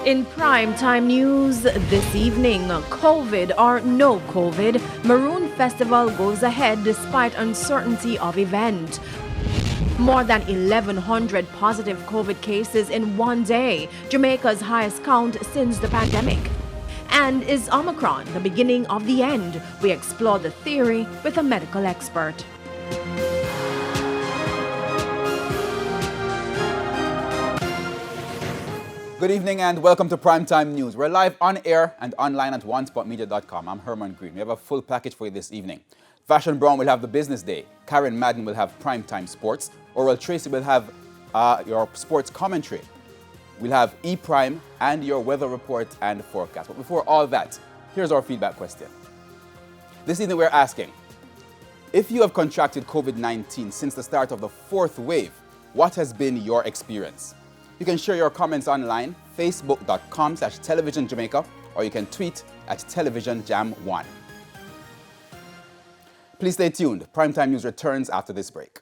In primetime news this evening, COVID or no COVID, Maroon Festival goes ahead despite uncertainty of event. More than 1,100 positive COVID cases in one day, Jamaica's highest count since the pandemic. And is Omicron the beginning of the end? We explore the theory with a medical expert. Good evening and welcome to Primetime News. We're live on air and online at onespotmedia.com. I'm Herman Green. We have a full package for you this evening. Fashion Brown will have the business day. Karen Madden will have primetime sports. Oral Tracy will have your sports commentary. We'll have E-Prime and your weather report and forecast. But before all that, here's our feedback question. This evening we're asking, if you have contracted COVID-19 since the start of the fourth wave, what has been your experience? You can share your comments online, facebook.com/televisionjamaica, or you can tweet at televisionjam1. Please stay tuned. Primetime News returns after this break.